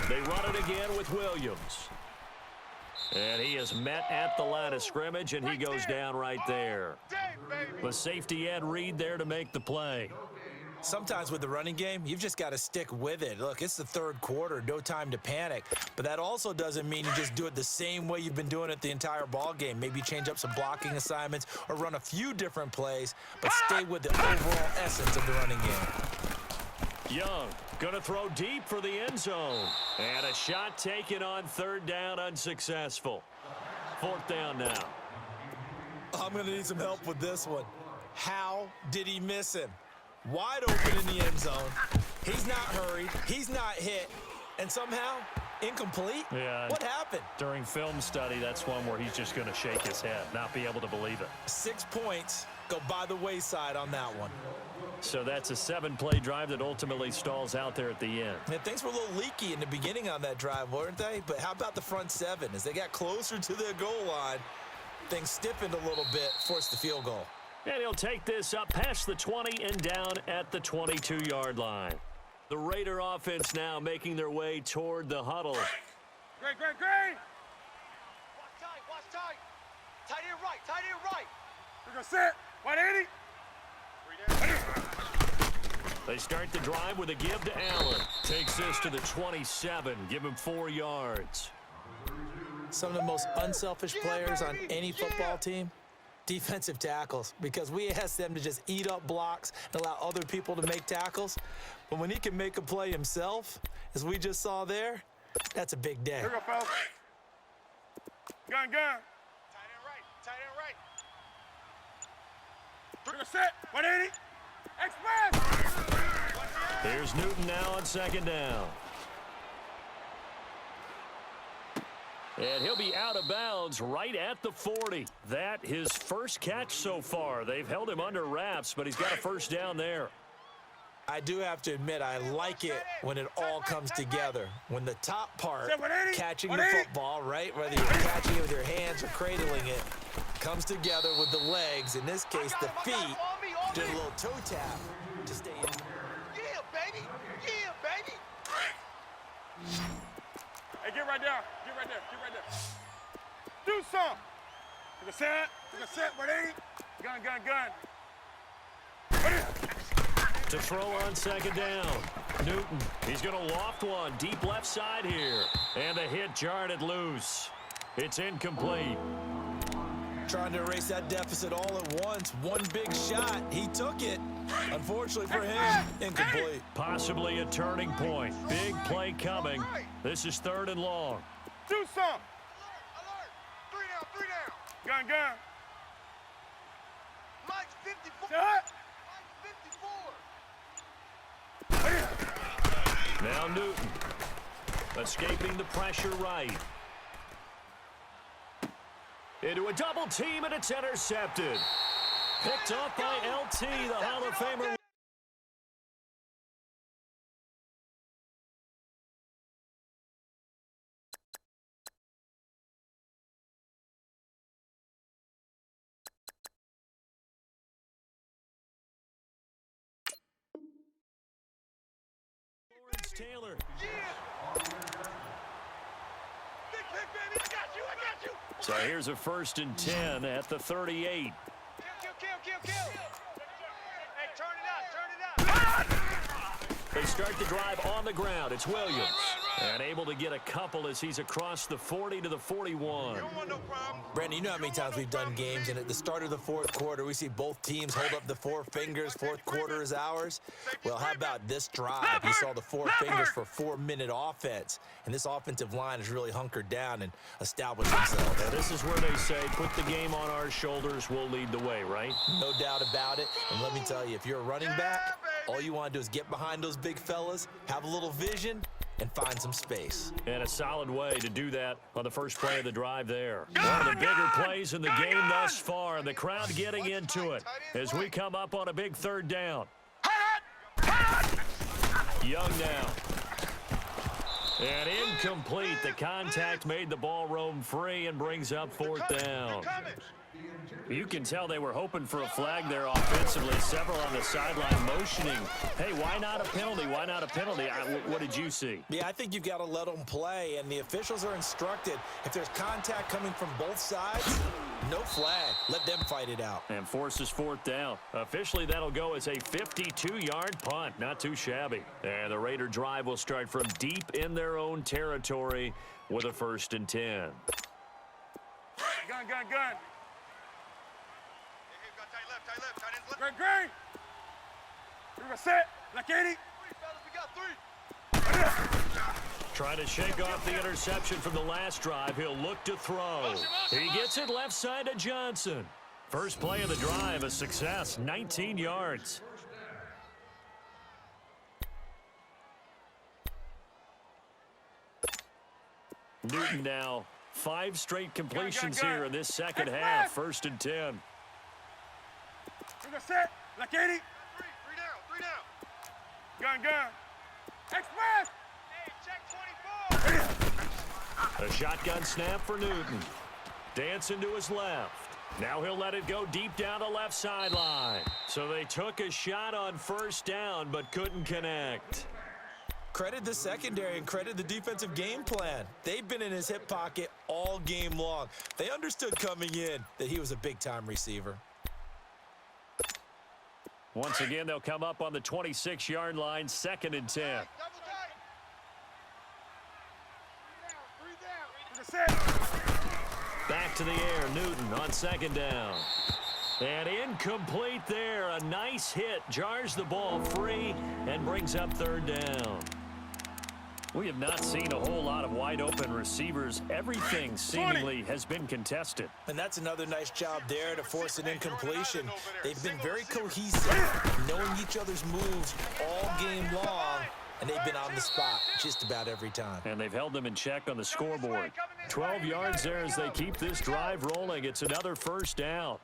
They run it again with Williams. And he is met at the line of scrimmage, and he goes down right there. The safety Ed Reed there to make the play. Sometimes with the running game, you've just got to stick with it. Look, it's the third quarter, no time to panic. But that also doesn't mean you just do it the same way you've been doing it the entire ball game. Maybe change up some blocking assignments or run a few different plays, but stay with the overall essence of the running game. Young going to throw deep for the end zone. And a shot taken on third down, unsuccessful. Fourth down now. I'm going to need some help with this one. How did he miss him? Wide open in the end zone. He's not hurried. He's not hit. And somehow, incomplete? Yeah. What happened? During film study, that's one where he's just going to shake his head, not be able to believe it. 6 points go by the wayside on that one. So that's a 7-play drive that ultimately stalls out there at the end. Yeah, things were a little leaky in the beginning on that drive, weren't they? But how about the front seven? As they got closer to their goal line, things stiffened a little bit, forced the field goal. And he'll take this up past the 20 and down at the 22-yard line. The Raider offense now making their way toward the huddle. Great. Watch tight. Tight end right. We're going to sit. 180. They start the drive with a give to Allen. Takes this to the 27. Give him 4 yards. Some of the most unselfish players on any football team, defensive tackles, because we ask them to just eat up blocks and allow other people to make tackles. But when he can make a play himself, as we just saw there, that's a big day. Here we go, fellas. Gun. Tight end right. We're going to set. 180. Express. Here's Newton now on second down. And he'll be out of bounds right at the 40. That his first catch so far. They've held him under wraps, but he's got a first down there. I do have to admit, I like it when it all comes together. When the top part, catching the football, right, whether you're catching it with your hands or cradling it, comes together with the legs, in this case the feet, did a little toe tap to stay in. Yeah, baby. Hey, get right there. Do something. We're going to set. 180. Gun. To throw on second down. Newton, he's going to loft one deep left side here. And the hit jarred it loose. It's incomplete. Trying to erase that deficit all at once. One big shot. He took it. Unfortunately for him, incomplete. Possibly a turning point. Big play coming. This is 3rd and long. Do something. Alert. 3 down. Gun. Mike's 54. Now Newton, escaping the pressure right. Into a double team, and it's intercepted. Picked up by LT, the Hall of Famer. Taylor. So here's a 1st and 10 at the 38. Kill. Hey, turn it up. They start the drive on the ground. It's Williams. And able to get a couple as he's across the 40 to the 41. You don't want no problem. Brandon, you know how many times we've done games, and at the start of the 4th quarter, we see both teams hold up the 4 fingers. 4th quarter is ours. Well, how about this drive? You saw the 4 fingers for 4-minute offense, and this offensive line has really hunkered down and established themselves. And this is where they say, put the game on our shoulders, we'll lead the way, right? No doubt about it. And let me tell you, if you're a running back, all you want to do is get behind those big fellas, have a little vision, and find some space. And a solid way to do that on the first play of the drive there. One of the bigger plays in the game thus far, and the crowd getting into it as we come up on a big 3rd down. Young now. And incomplete. The contact made the ball roam free and brings up fourth down. You can tell they were hoping for a flag there offensively. Several on the sideline motioning. Hey, why not a penalty? Why not a penalty? What did you see? Yeah, I think you've got to let them play, and the officials are instructed. If there's contact coming from both sides, no flag. Let them fight it out. And forces fourth down. Officially, that'll go as a 52-yard punt. Not too shabby. And the Raider drive will start from deep in their own territory with a 1st and 10. Gun. Tight left. Green. We're going to set. Like 80. We got 3. Trying to shake off the interception from the last drive. He'll look to throw. He gets it left side to Johnson. First play of the drive, a success, 19 yards. Newton now 5 straight completions here in this second half. 1st and 10. We're going to set. Like 80. 3 down. Gun. Express. Hey, check 24. A shotgun snap for Newton. Dancing to his left. Now he'll let it go deep down the left sideline. So they took a shot on 1st down but couldn't connect. Credit the secondary and credit the defensive game plan. They've been in his hip pocket all game long. They understood coming in that he was a big-time receiver. Once again, they'll come up on the 26-yard line, 2nd and 10. Back to the air, Newton on 2nd down. And incomplete there. A nice hit. Jars the ball free and brings up 3rd down. We have not seen a whole lot of wide-open receivers. Everything seemingly has been contested. And that's another nice job there to force an incompletion. They've been very cohesive, knowing each other's moves all game long, and they've been on the spot just about every time. And they've held them in check on the scoreboard. 12 yards there as they keep this drive rolling. It's another 1st down.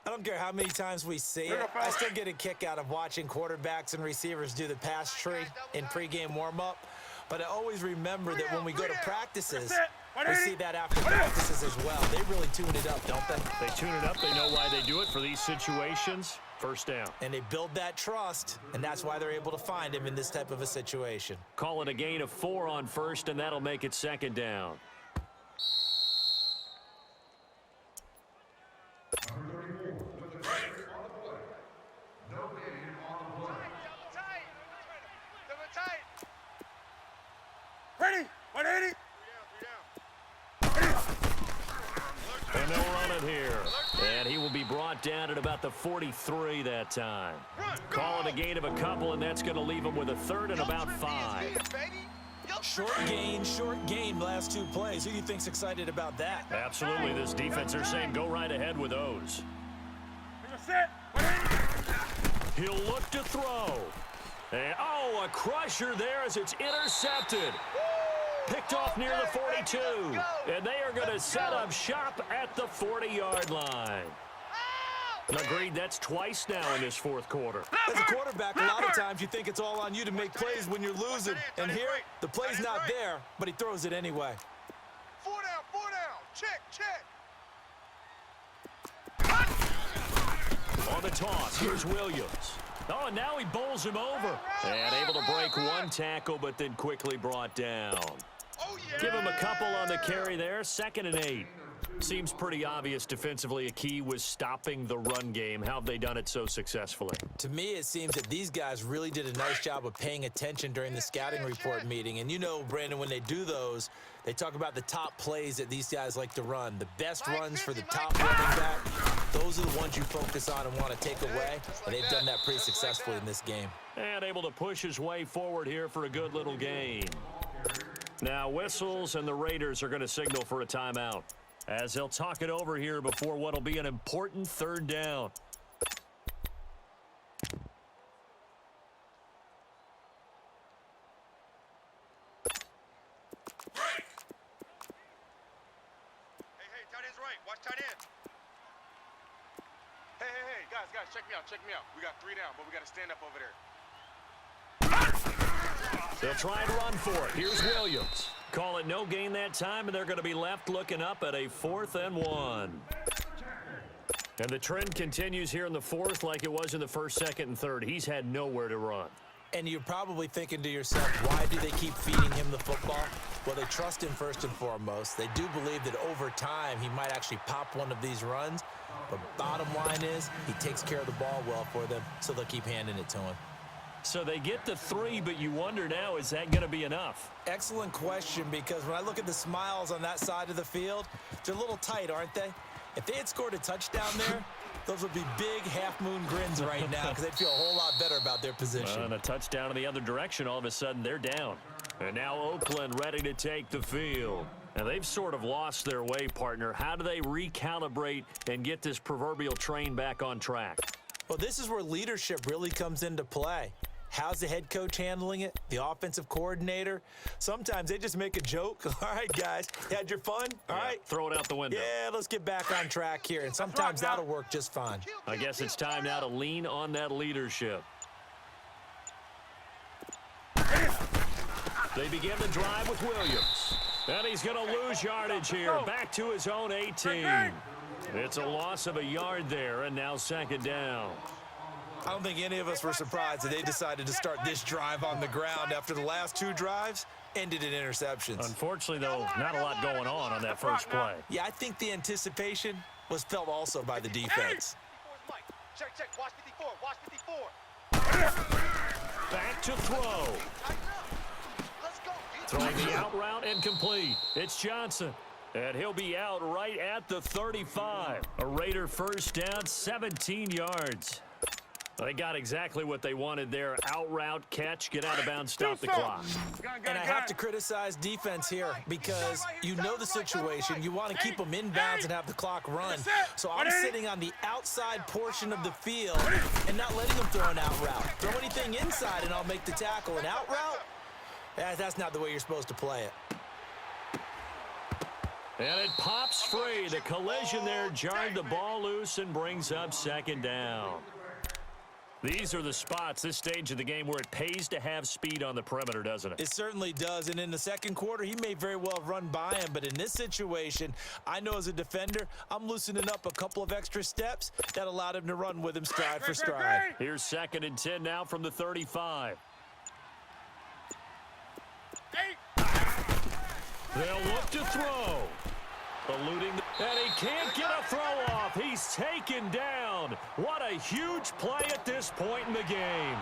I don't care how many times we see it. I still get a kick out of watching quarterbacks and receivers do the pass tree in pregame warm-up. But I always remember that when we go to practices, we see that after practices as well. They really tune it up, don't they? They tune it up. They know why they do it for these situations. 1st down. And they build that trust, and that's why they're able to find him in this type of a situation. Call it a gain of 4 on 1st, and that'll make it 2nd down. Ready. 180. And they'll run it here. And he will be brought down at about the 43 that time. Call it a gain of a couple, and that's going to leave him with a 3rd and about 5. Short gain last 2 plays. Who do you think's excited about that? Absolutely. This defense are saying go right ahead with those. He'll look to throw. And, a crusher there as it's intercepted. Picked off near the 42. And they are going to set up shop at the 40-yard line. Agreed, that's twice now in this 4th quarter. As a quarterback, a lot of times you think it's all on you to make plays when you're losing. And here, the play's not there, but he throws it anyway. 4 down. Check. On the toss, here's Williams. Oh, and now he bowls him over. And able to break 1 tackle, but then quickly brought down. Give him a couple on the carry there. 2nd and 8. Seems pretty obvious defensively a key was stopping the run game. How have they done it so successfully? To me, it seems that these guys really did a nice job of paying attention during the scouting report meeting. And you know, Brandon, when they do those, they talk about the top plays that these guys like to run. The best runs for the top running back, those are the ones you focus on and want to take away. And they've done that pretty successfully in this game. And able to push his way forward here for a good little gain. Now whistles, and the Raiders are going to signal for a timeout, as they'll talk it over here before what will be an important 3rd down. Hey, tight end's right. Watch tight end. Hey, guys, check me out. We got 3 down, but we got to stand up over there. They'll try and run for it. Here's Williams. Call it no gain that time, and they're going to be left looking up at a 4th and 1. And the trend continues here in the 4th like it was in the 1st, 2nd, and 3rd. He's had nowhere to run. And you're probably thinking to yourself, why do they keep feeding him the football? Well, they trust him first and foremost. They do believe that over time he might actually pop one of these runs. But bottom line is he takes care of the ball well for them, so they'll keep handing it to him. So they get the 3, but you wonder now, is that going to be enough? Excellent question, because when I look at the smiles on that side of the field, they're a little tight, aren't they? If they had scored a touchdown there, those would be big half-moon grins right now because they'd feel a whole lot better about their position. And a touchdown in the other direction, all of a sudden they're down. And now Oakland ready to take the field. Now they've sort of lost their way, partner. How do they recalibrate and get this proverbial train back on track? Well, this is where leadership really comes into play. How's the head coach handling it? The offensive coordinator? Sometimes they just make a joke. All right, guys, had your fun? All right. Throw it out the window. Yeah, let's get back on track here. And sometimes that'll work just fine. I guess it's time now to lean on that leadership. They begin the drive with Williams. And he's going to lose yardage here. Back to his own 18. It's a loss of a yard there, and now 2nd down. I don't think any of us were surprised that they decided to start this drive on the ground after the last 2 drives ended in interceptions. Unfortunately, though, not a lot going on that first play. Yeah, I think the anticipation was felt also by the defense. Check. Watch 54. Watch 54. Back to throw. Throwing the out route and complete. It's Johnson. And he'll be out right at the 35. A Raider first down, 17 yards. They got exactly what they wanted there. Out route, catch, get out of bounds, stop the clock. And I have to criticize defense here because you know the situation. You want to keep them inbounds and have the clock run. So I'm sitting on the outside portion of the field and not letting them throw an out route. Throw anything inside and I'll make the tackle. An out route? That's not the way you're supposed to play it. And it pops free. The collision there jarred the ball loose and brings up 2nd down. These are the spots, this stage of the game, where it pays to have speed on the perimeter, doesn't it? It certainly does, and in the 2nd quarter, he may very well have run by him, but in this situation, I know as a defender, I'm loosening up a couple of extra steps that allowed him to run with him stride for stride. Here's 2nd and 10 now from the 35. They'll look to throw. Eluding, and he can't get a throw off. He's taken down. What a huge play at this point in the game.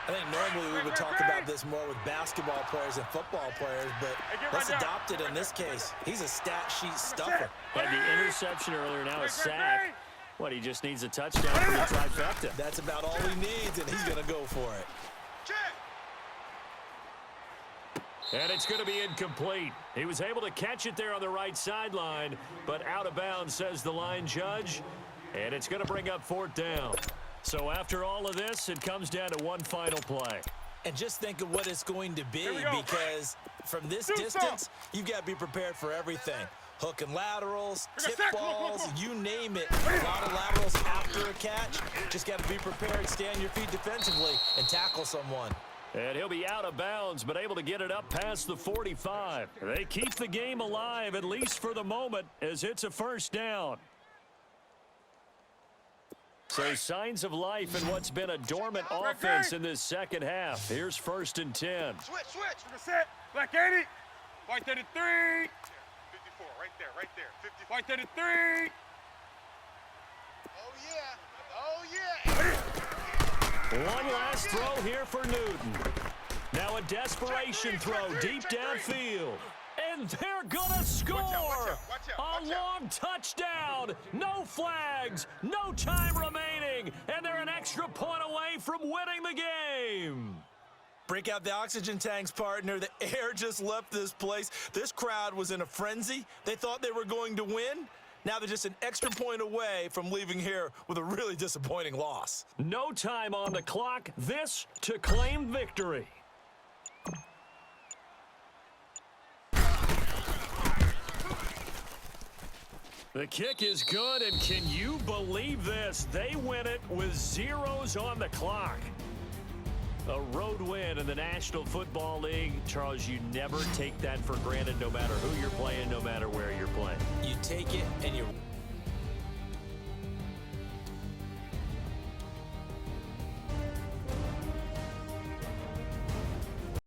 I think normally we would talk about this more with basketball players and football players, but let's adopt it in this case. He's a stat sheet stuffer. Had the interception earlier, now a sack. What, he just needs a touchdown for the trifecta. That's about all he needs, and he's going to go for it. And it's going to be incomplete. He was able to catch it there on the right sideline, but out of bounds, says the line judge. And it's going to bring up 4th down. So after all of this, it comes down to one final play. And just think of what it's going to be, because from this distance, you've got to be prepared for everything. Hook and laterals, tip balls, you name it. A lot of laterals after a catch. Just got to be prepared, stay on your feet defensively, and tackle someone. And he'll be out of bounds, but able to get it up past the 45. They keep the game alive, at least for the moment, as it's a 1st down. So signs of life in what's been a dormant offense in this 2nd half. Here's 1st and 10. Switch. Set. Black 80. White 33. 54, right there. 50. White 33. Oh, yeah. One last throw here for Newton. Now a desperation throw deep downfield. And they're going to score! A long touchdown! No flags! No time remaining! And they're an extra point away from winning the game! Break out the oxygen tanks, partner. The air just left this place. This crowd was in a frenzy. They thought they were going to win. Now they're just an extra point away from leaving here with a really disappointing loss. No time on the clock. This to claim victory. The kick is good, and can you believe this? They win it with zeros on the clock. A road win in the National Football League. Charles, you never take that for granted no matter who you're playing, no matter where you're playing. You take it and you